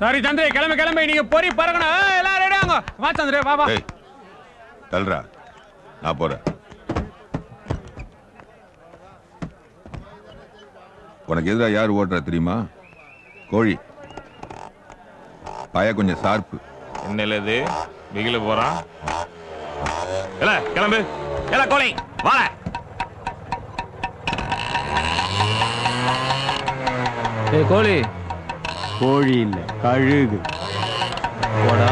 சரி தந்திரி, கிளம்பி நீங்க பொறி பறக்கணும். எல்லாரும் ரெடி ஆங்க. வா சந்திரி, வா வா. தல்றா, நான் போறேன். உனக்கு எதிராக யார் ஓட்டுறா தெரியுமா? கோழி. பய கொஞ்சம் சார்பு. என்னல இது பிகில போறான். எல கிளம்பு. எல கோழி வாடா. ஏய் கோழி. கோழி இல்ல, கழுகு. போடா.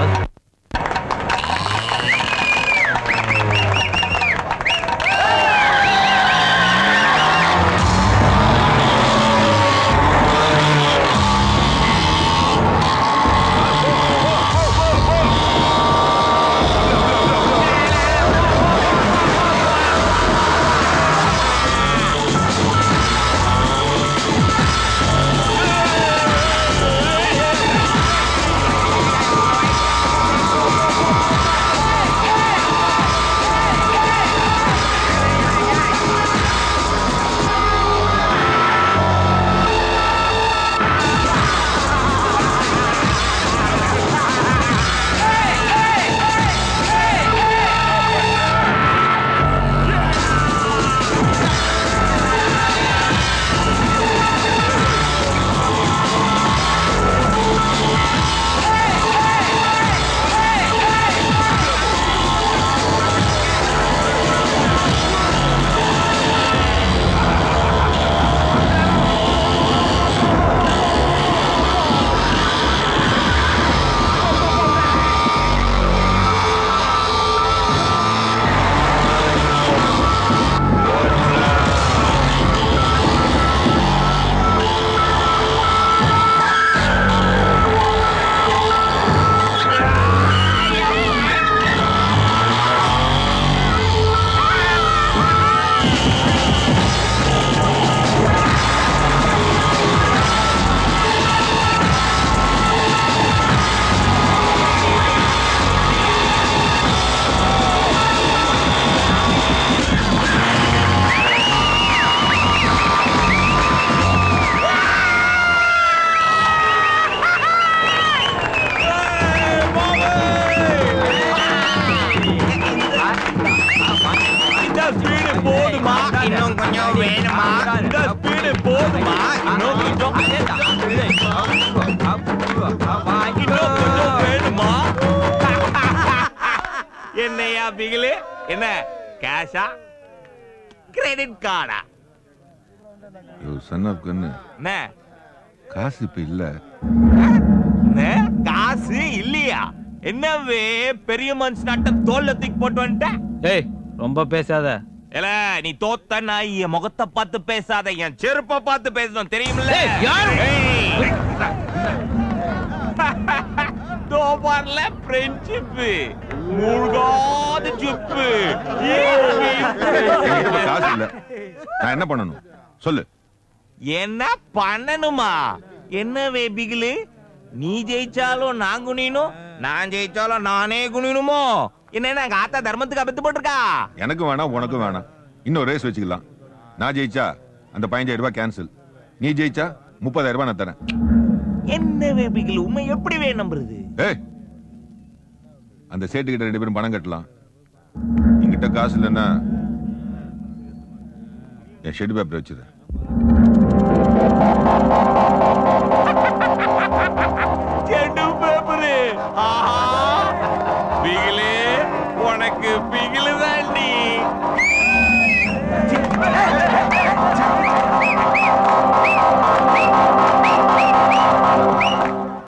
என்னையா பிகிலு? என்ன கேஷா கிரெடிட் கார்டா? சன் ஆஃப் கன்னு. காசு இப்ப இல்ல. காசு இல்லையா? என்னவே பெரிய மனுஷன் நாட்ட தோல்ல தூக்கி போட்டு வந்துட்ட. ஏய் ரொம்ப பேசாத. ஏல நீ தோத்த நாய், என் முகத்தை பார்த்து பேசாத, என் செருப்பை பார்த்து பேசணும் தெரியுமில்ல? தோபார்ல ஃப்ரெண்ட்ஷிப் மூழ்காத ஜிப்பு. காசு இல்ல, நான் என்ன பண்ணணும் சொல்லு. என்ன பண்ணணுமா? என்ன பிகிலு, நீ ஜெயிச்சாலும் நான் குனியணும், நான் ஜெயிச்சாலும் நானே குனியணுமோ? என்ன எங்க ஆத்தா தர்மத்துக்கு அபத்து போட்டிருக்கா? எனக்கு வேணாம், உனக்கு வேணாம். இன்னொரு ரேஸ் வச்சுக்கலாம். நான் ஜெயிச்சா அந்த 15,000 ரூபாய் கேன்சல். நீ ஜெயிச்சா 30,000 ரூபாய் நான் தரேன். என்ன பிகிலு, உண்மை எப்படி நம்புறது? ஏய், அந்த சேட்டு கிட்ட 2 பேரும் பணம் கட்டலாம். என்கிட்ட காசு இல்லைன்னா என் ஷெட் பேப்பர் வச்சுது. Shed paper? பிகிலு, உனக்கு பிகிலு